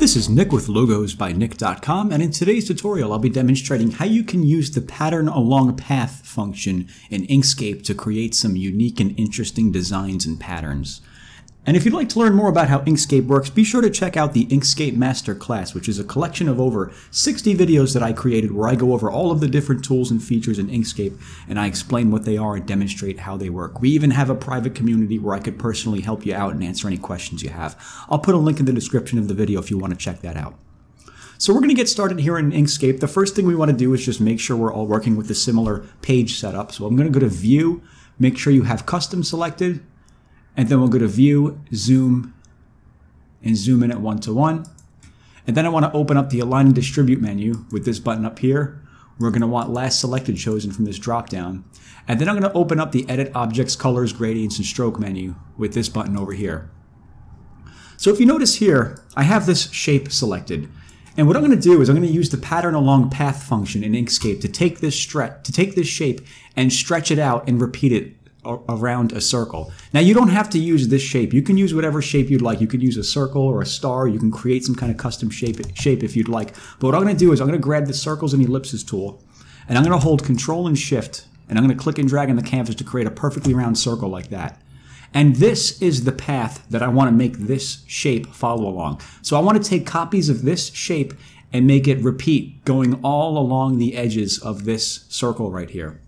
This is Nick with logosbynick.com, and in today's tutorial I'll be demonstrating how you can use the pattern along path function in Inkscape to create some unique and interesting designs and patterns. And if you'd like to learn more about how Inkscape works, be sure to check out the Inkscape Masterclass, which is a collection of over 60 videos that I created where I go over all of the different tools and features in Inkscape and I explain what they are and demonstrate how they work. We even have a private community where I could personally help you out and answer any questions you have. I'll put a link in the description of the video if you want to check that out. So we're going to get started here in Inkscape. The first thing we want to do is just make sure we're all working with a similar page setup. So I'm going to go to View, make sure you have Custom selected, and then we'll go to View, Zoom, and zoom in at 1:1. And then I want to open up the Align and Distribute menu with this button up here. We're going to want Last Selected chosen from this drop-down. And then I'm going to open up the Edit Objects, Colors, Gradients, and Stroke menu with this button over here. So if you notice here, I have this shape selected. And what I'm going to do is I'm going to use the Pattern Along Path function in Inkscape to take this shape and stretch it out and repeat it around a circle. Now you don't have to use this shape. You can use whatever shape you'd like. You could use a circle or a star. You can create some kind of custom shape if you'd like. But what I'm going to do is I'm going to grab the Circles and Ellipses tool, and I'm going to hold Control and Shift, and I'm going to click and drag on the canvas to create a perfectly round circle like that. And this is the path that I want to make this shape follow along. So I want to take copies of this shape and make it repeat going all along the edges of this circle right here.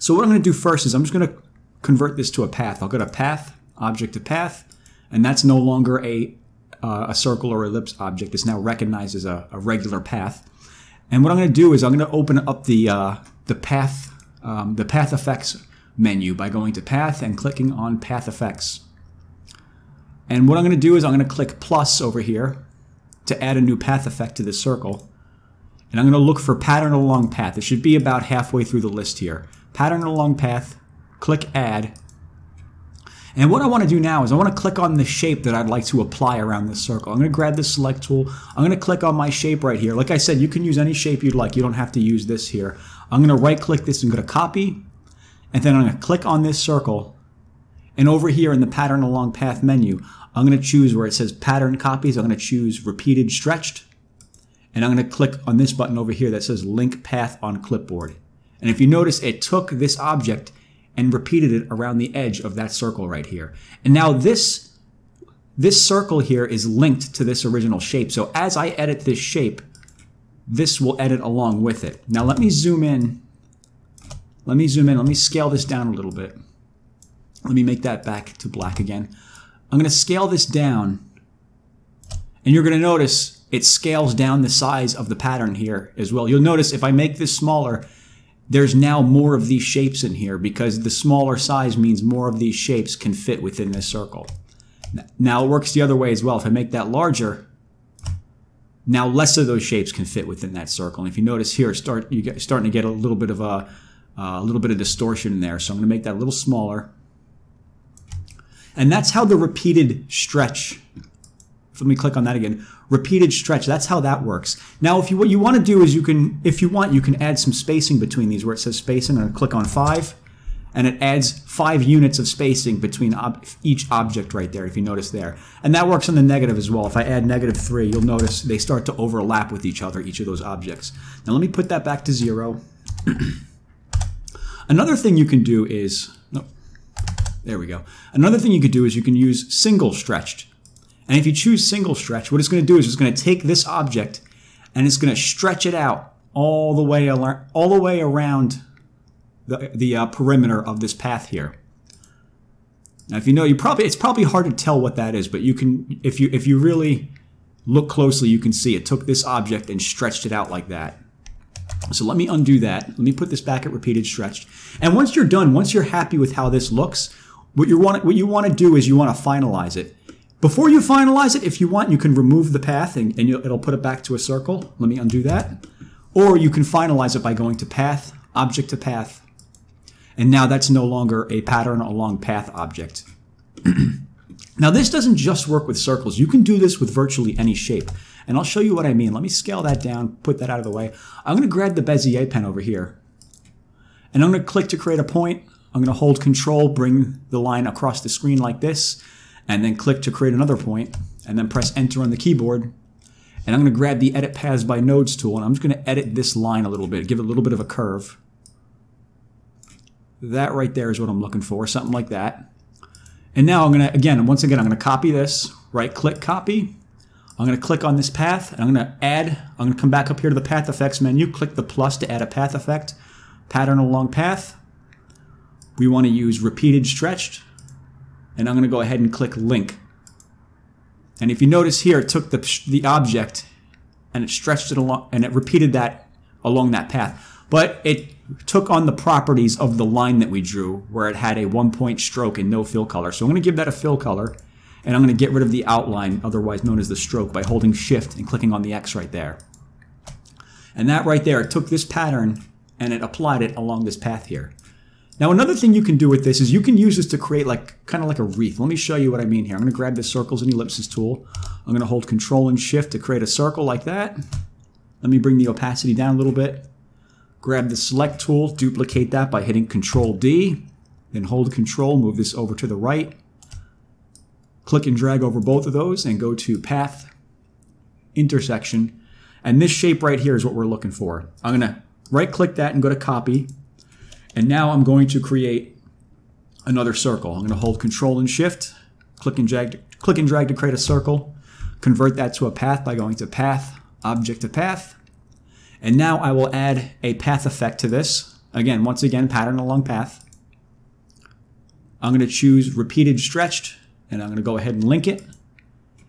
So what I'm going to do first is I'm just going to convert this to a path. I'll go to Path, Object to Path, and that's no longer a circle or ellipse object. It's now recognized as a regular path. And what I'm going to do is I'm going to open up the Path Effects menu by going to Path and clicking on Path Effects. And what I'm going to do is I'm going to click plus over here to add a new path effect to this circle. And I'm going to look for Pattern Along Path. It should be about halfway through the list here. Pattern Along Path, click Add. And what I want to do now is I want to click on the shape that I'd like to apply around this circle. I'm going to grab the Select tool. I'm going to click on my shape right here. Like I said, you can use any shape you'd like. You don't have to use this here. I'm going to right click this and go to Copy. And then I'm going to click on this circle. And over here in the Pattern Along Path menu, I'm going to choose where it says Pattern Copies. I'm going to choose Repeated Stretched. And I'm going to click on this button over here that says Link Path on Clipboard. And if you notice, it took this object and repeated it around the edge of that circle right here. And now this circle here is linked to this original shape. So as I edit this shape, this will edit along with it. Now let me zoom in. Let me scale this down a little bit. Let me make that back to black again. I'm going to scale this down. And you're going to notice it scales down the size of the pattern here as well. You'll notice if I make this smaller, there's now more of these shapes in here because the smaller size means more of these shapes can fit within this circle. Now it works the other way as well. If I make that larger, now less of those shapes can fit within that circle. And if you notice here, you're starting to get a little bit of distortion in there. So I'm going to make that a little smaller. And that's how the repeated stretch. Let me click on that again. Repeated stretch, that's how that works. Now, what you want to do is if you want, you can add some spacing between these where it says spacing. I'm going to click on 5, and it adds 5 units of spacing between each object right there, if you notice there. And that works on the negative as well. If I add -3, you'll notice they start to overlap with each other, each of those objects. Now, let me put that back to 0. Another thing you can do is, there we go. Another thing you could do is you can use Single Stretched. And if you choose Single Stretch, what it's going to do is it's going to take this object and it's going to stretch it out all the way around the perimeter of this path here. Now, if you know, it's probably hard to tell what that is, but you can, if you really look closely, you can see it took this object and stretched it out like that. So let me undo that. Let me put this back at Repeated Stretched. And once you're done, once you're happy with how this looks, what you want to do is you want to finalize it. Before you finalize it, if you want, you can remove the path and it'll put it back to a circle. Let me undo that. Or you can finalize it by going to Path, Object to Path. And now that's no longer a Pattern Along Path object. Now this doesn't just work with circles. You can do this with virtually any shape. And I'll show you what I mean. Let me scale that down, put that out of the way. I'm going to grab the Bezier pen over here. And I'm going to click to create a point. I'm going to hold Control, bring the line across the screen like this. And then click to create another point, and then press Enter on the keyboard, And I'm going to grab the Edit Paths by Nodes tool, and I'm just going to edit this line a little bit, give it a little bit of a curve. That right there is what I'm looking for, something like that. And now I'm going to, once again, I'm going to copy this, right-click, copy. I'm going to click on this path, and I'm going to come back up here to the Path Effects menu, click the plus to add a path effect, pattern along path. We want to use repeated stretched, and I'm going to go ahead and click link. And if you notice here, it took the object and it stretched it along, and it repeated that along that path. But it took on the properties of the line that we drew, where it had a 1-point stroke and no fill color. So I'm going to give that a fill color, and I'm going to get rid of the outline, otherwise known as the stroke, by holding Shift and clicking on the X right there. And that right there, it took this pattern and it applied it along this path here. Now another thing you can do with this is you can use this to create kind of like a wreath. Let me show you what I mean here. I'm going to grab the Circles and Ellipses tool. I'm going to hold Control and Shift to create a circle like that. Let me bring the opacity down a little bit. Grab the Select tool, duplicate that by hitting Control D. Then hold Control, move this over to the right. Click and drag over both of those and go to Path, Intersection. And this shape right here is what we're looking for. I'm going to right-click that and go to Copy. And now I'm going to create another circle. I'm going to hold Control and Shift, click and drag to create a circle, convert that to a path by going to Path, Object to Path. And now I will add a path effect to this. Again, once again, pattern along path. I'm going to choose repeated stretched, and I'm going to go ahead and link it.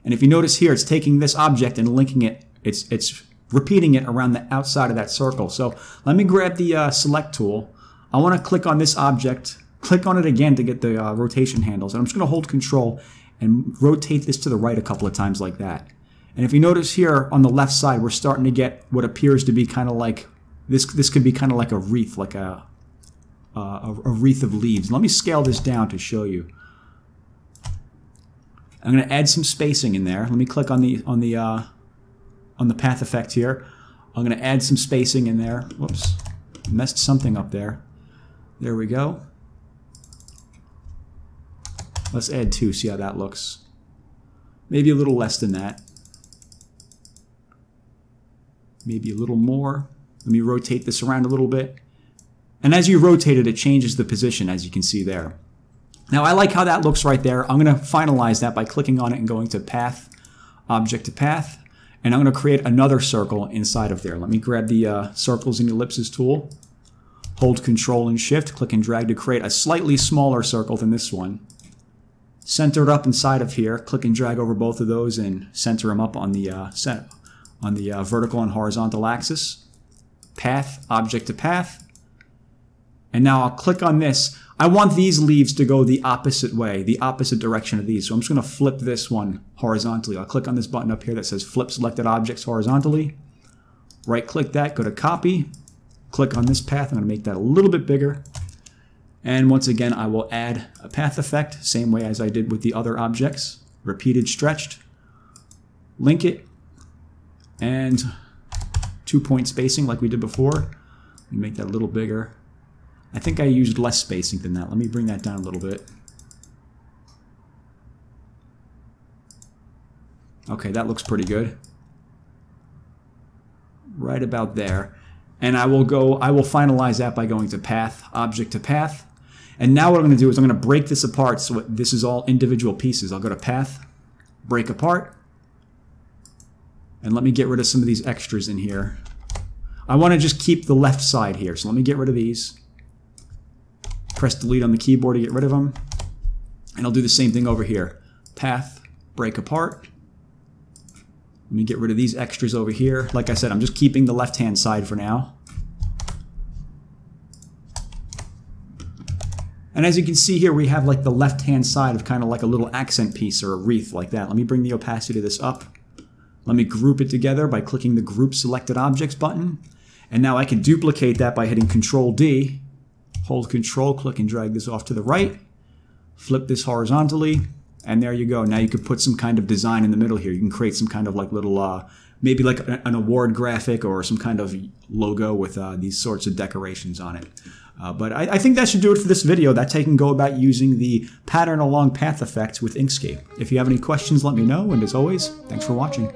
And if you notice here, it's taking this object and linking it. It's repeating it around the outside of that circle. So let me grab the Select tool. I want to click on this object, click on it again to get the rotation handles. And I'm just going to hold Control and rotate this to the right a couple of times like that. And if you notice here on the left side, we're starting to get what appears to be kind of like, this could be kind of like a wreath, like a wreath of leaves. Let me scale this down to show you. I'm going to add some spacing in there. Let me click on the path effect here. I'm going to add some spacing in there. Whoops, messed something up there. There we go. Let's add 2, see how that looks. Maybe a little less than that. Maybe a little more. Let me rotate this around a little bit. And as you rotate it, it changes the position, as you can see there. Now I like how that looks right there. I'm going to finalize that by clicking on it and going to Path, Object to Path. And I'm going to create another circle inside of there. Let me grab the Circles and Ellipses tool. Hold Control and Shift, click and drag to create a slightly smaller circle than this one. Center it up inside of here, click and drag over both of those and center them up on the vertical and horizontal axis. Path, Object to Path. And now I'll click on this. I want these leaves to go the opposite way, the opposite direction of these. So I'm just going to flip this one horizontally. I'll click on this button up here that says Flip Selected Objects Horizontally. Right click that, go to Copy. Click on this path. I'm going to make that a little bit bigger. And once again, I will add a path effect, same way as I did with the other objects. Repeated stretched. Link it. And 2-point spacing like we did before. Let me make that a little bigger. I think I used less spacing than that. Let me bring that down a little bit. Okay, that looks pretty good. Right about there. And I will finalize that by going to Path, Object to Path. And now what I'm going to do is I'm going to break this apart so this is all individual pieces. I'll go to Path, Break Apart. And let me get rid of some of these extras in here. I want to just keep the left side here. So let me get rid of these. Press Delete on the keyboard to get rid of them. And I'll do the same thing over here. Path, Break Apart. Let me get rid of these extras over here. Like I said, I'm just keeping the left-hand side for now. And as you can see here, we have like the left-hand side of kind of like a little accent piece or a wreath like that. Let me bring the opacity of this up. Let me group it together by clicking the Group Selected Objects button. And now I can duplicate that by hitting Control D. Hold Control, click and drag this off to the right. Flip this horizontally. And there you go. Now you could put some kind of design in the middle here. You can create some kind of like little, maybe like an award graphic or some kind of logo with these sorts of decorations on it. But I think that should do it for this video. That's how you can go about using the pattern along path effect with Inkscape. If you have any questions, let me know. And as always, thanks for watching.